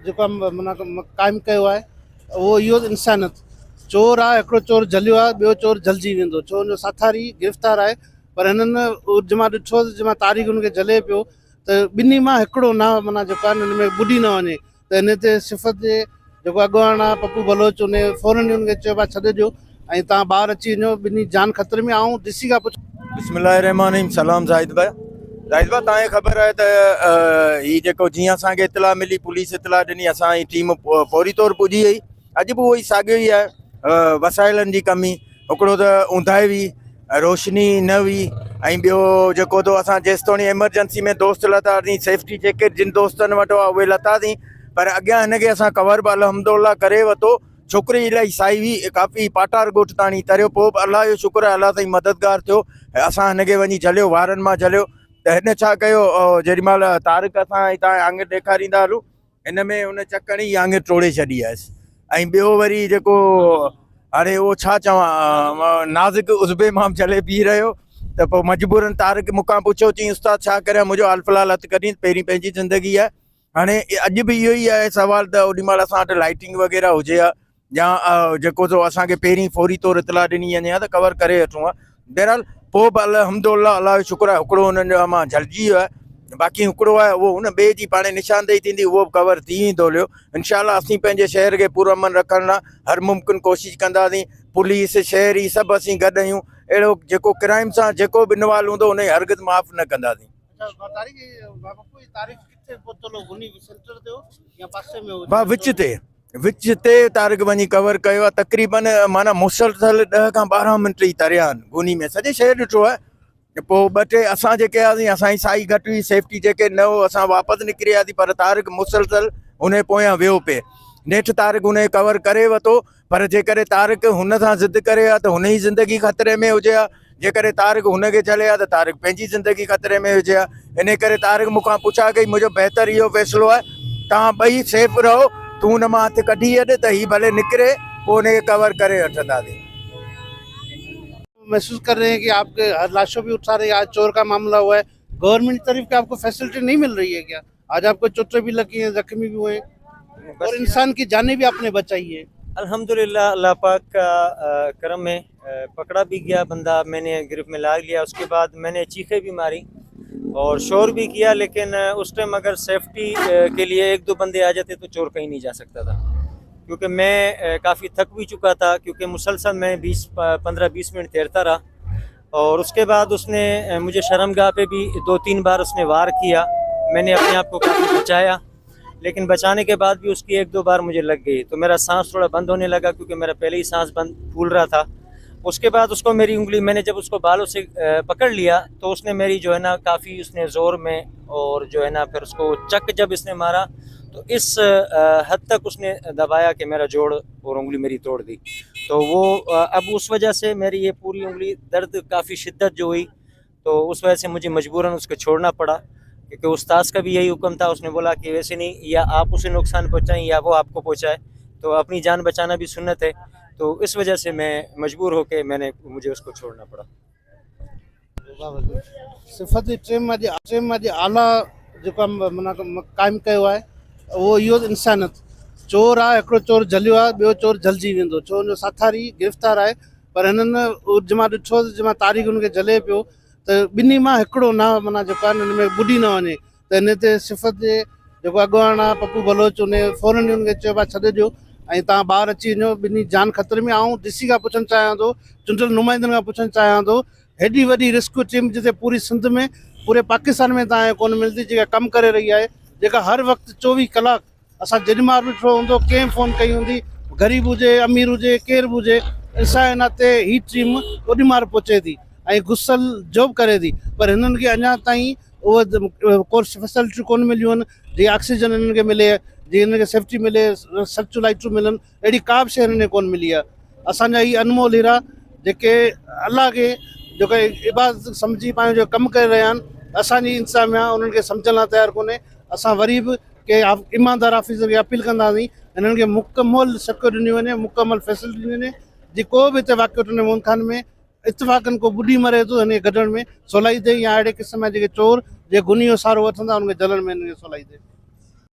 जेको माना क़ाइमु कयो आहे उहो इहो इंसानियत। चोर आहे, हिकिड़ो चोर झलियो आहे, ॿियो चोर झलिजी वेंदो, छो हुनजो साथारी गिरफ़्तार आहे। पर हिननि जंहिं महिल ॾिठो जंहिं महिल तारीख़ हुनखे झले पियो त ॿिन्ही मां हिकिड़ो न माना जेको आहे हिन में ॿुॾी न वञे। त हिन ते सिफ़त जे जेको अॻुवान आहे पप्पू बलोच उन फौरन ई हुनखे चयो छॾे ॾियो ऐं तव्हां ॿाहिरि अची वञो, ॿिन्ही जान ख़तरे में। ऐं डी सी खां पुछो। बिस्मिल्लाहिर्रहमानिर्रहीम। सलाम जाहिद भाई। जाहिद भाई, तव्हांखे ख़बर आहे त हीअ जेको जीअं असांखे इतला मिली, पुलिस इतला ॾिनी, असांजी टीम फौरी तौर पुॼी वई। अॼु बि उहो ई साॻियो ई आहे, वसाइलनि जी कमी, हिकिड़ो त ऊंधाए हुई, रोशनी न हुई, ऐं ॿियो जेको तो असां जेसिताईं एमरजेंसी में दोस्त लथासीं, सेफ्टी जैकेट जिन दोस्तनि वटि हुआ उहे लथासीं, पर अॻियां हिनखे असां कवर बि अल्हम्दुलिल्लाह करे वरितो। छोकिरी इलाही साई हुई, काफ़ी पाटार ॻोठ ताणी तरियो, पोइ बि अलाह जो शुक्र आहे, अलाह ताईं मददगार थियो, असां हिनखे वञी झलियो, वारनि मां झलियो। त हिन छा कयो, जेॾी महिल तारिक असां हितां आङुरि ॾेखारींदा हलूं, हिन में हुन चकणी आङुरि टोड़े छॾी आहेसि। ऐं ॿियो वरी जेको हाणे उहो छा चवां, नाज़ुक उज़बे मां झले बीह रहियो, त पोइ मजबूरन तारिक मूंखां पुछियो, चई उस्ताद छा करियां, मुंहिंजो हाल फ़िलहाल हथु कढी पहिरीं पंहिंजी ज़िंदगी आहे। हाणे अॼु बि इहो ई आहे सुवाल, त ओॾी महिल असां वटि लाइटिंग वग़ैरह हुजे हा, या जेको तो असांखे पहिरीं फौरी तौर इतला ॾिनी वञे हा त कवर करे वठूं हा। बहरहाल पोइ बि अल्हम्दुलिल्लाह अलाह जो शुक्र आहे, हिकिड़ो हुननि जो मां झलिजी वियो आहे। बाक़ी हिकिड़ो आहे उहो हुन ॿिए जी पाणे निशानदेही थींदी, उहो बि कवर थी वेंदो हुयो इंशाअल्लाह। असीं पंहिंजे शहर खे पुरअमन रखण लाइ हर मुमकिन कोशिशि कंदासीं। पुलिस, शहरी सभु असीं गॾु आहियूं। अहिड़ो जेको क्राइम सां जेको बि इन्वॉल्व हूंदो उनखे हरगिज़ माफ़ न कंदासीं। विच ते तारिक वञी कवर कयो आहे, तक़रीबन माना मुसलसल 10 खां 12 मिंट ई तरिया आहिनि गुनी में, सॼे शहर ॾिठो आहे। पोइ ॿ टे असां जेके हुआसीं, असांजी साई घटि हुई, सेफ्टी जैकेट न हो, असां वापसि निकिरी वियासीं, पर तारिक मुसलसल हुन पोयां वियो पिए। नेठि तारिक हुन कवर करे वरितो, पर जेकॾहिं तारिक हुन सां ज़िद करे हा त हुन जी ज़िंदगी ख़तरे में हुजे हा, जेकॾहिं तारिक हुनखे झले हा त तारिक पंहिंजी ज़िंदगी ख़तरे में हुजे हा। इन करे तारिक मूंखां पुछा कई, मुंहिंजो बहितर इहो फ़ैसिलो आहे, तव्हां ॿई सेफ रहो, तूं हुन मां हथु कढी छॾ त हीउ भले निकिरे, पोइ हुनखे कवर करे वठंदासीं। महसूस कर रहे हैं कि आपके लाशों भी उठा रहे हैं, आज चोर का मामला हुआ है, गवर्नमेंट की तरफ से आपको फैसिलिटी नहीं मिल रही है क्या? आज आपको चोटें भी लगी हैं, जख्मी भी हुए और इंसान की जानें भी आपने बचाई है। अल्हम्दुलिल्लाह, अल्लाह पाक का करम है, पकड़ा भी गया बंदा, मैंने गिरफ्त में ला लिया। उसके बाद मैंने चीखें भी मारी और शोर भी किया, लेकिन उस टाइम अगर सेफ्टी के लिए 1-2 बंदे आ जाते तो चोर कहीं नहीं जा सकता था, क्योंकि मैं काफ़ी थक भी चुका था, क्योंकि मुसलसल मैं 15-20 मिनट तैरता रहा। और उसके बाद उसने मुझे शर्मगाह पे भी 2-3 बार उसने वार किया। मैंने अपने आप को काफ़ी बचाया, लेकिन बचाने के बाद भी उसकी 1-2 बार मुझे लग गई, तो मेरा सांस थोड़ा बंद होने लगा, क्योंकि मेरा पहले ही सांस बंद फूल रहा था। उसके बाद उसको मेरी उंगली, मैंने जब उसको बालों से पकड़ लिया तो उसने मेरी जो है ना काफ़ी उसने ज़ोर में, और जो है ना फिर उसको चक जब इसने मारा तो इस हद तक उसने दबाया कि मेरा जोड़ और उंगली मेरी तोड़ दी। तो वो अब उस वजह से मेरी ये पूरी उंगली दर्द काफ़ी शिद्दत जो हुई, तो उस वजह से मुझे मजबूरन उसको छोड़ना पड़ा, क्योंकि उस्ताद का भी यही हुक्म था। उसने बोला कि वैसे नहीं, या आप उसे नुकसान पहुँचाएँ या वो आपको पहुँचाए, तो अपनी जान बचाना भी सुन्नत है। तो इस वजह से मैं मजबूर होकर मुझे उसको छोड़ना पड़ा। सिफ़त ट्रेम में आला जेको माना क़ाइमु कयो आहे उहो इहो इंसानियत। चोर आहे, हिकिड़ो चोर झलियो आहे, ॿियो चोर झलिजी वेंदो, छो हुनजो साथारी गिरफ़्तार आहे। पर हिननि जंहिं महिल ॾिठो जंहिं महिल तारीख़ हुनखे झले पियो त ॿिन्ही मां हिकिड़ो न माना जेको आहे हिन में ॿुॾी न वञे। त हिन ते सिफ़त जे जेको अॻुवान आहे पप्पू बलोच उन फौरन ई हुनखे चयो छॾे ॾियो ऐं तव्हां ॿाहिरि अची वञो, ॿिन्ही जान ख़तरे में। ऐं डी सी खां पुछणु चाहियां थो, चूंडियल नुमाइंदनि खां पुछणु चाहियां थो, हेॾी वॾी रेस्क्यू टीम जिते पूरी सिंध में, पूरे पाकिस्तान में तव्हांखे कोन मिलंदी, जेका कमु करे रही आहे, जेका हर वक़्तु 24 कलाक असां जेॾी महिल बि ॾिठो हूंदो, कंहिं फ़ोन कई हूंदी, ग़रीब हुजे अमीर हुजे केरु बि हुजे, असांजे नाते हीअ टीम ओॾी महिल पहुचे थी ऐं गुसल जॉब करे थी। पर हिननि खे अञा ताईं उहे कोर्स फैसिलिटियूं कोन मिलियूं आहिनि, जीअं ऑक्सीजन हिननि खे मिले, जीअं हिनखे सेफ्टी मिले, सचू लाइटूं मिलनि, अहिड़ी का बि शइ हिननि खे कोन मिली आहे। असांजा हीअ अनमोल हीरा जेके अलाह खे जेको इबादत सम्झी पंहिंजो कमु करे रहिया आहिनि, असांजी इंतिज़ामिया उन्हनि खे सम्झण लाइ तयारु कोन्हे। असां वरी बि के ईमानदार ऑफिसर खे अपील कंदासीं, हिननि खे मुकमल सिक्योरिटी ॾिनी वञे, मुकमल फैसिलिटी ॾिनी वञे, जी को बि हिते वाक़ियो थिए मुल्क खान में इतफ़ाक़न को ॿुॾी मरे थो हिन गॾण में सवलाई थिए, या अहिड़े क़िस्म जा जेके चोर जे गुनी जो सहारो वठंदा उनखे जलण में हिनखे सवलाई थिए।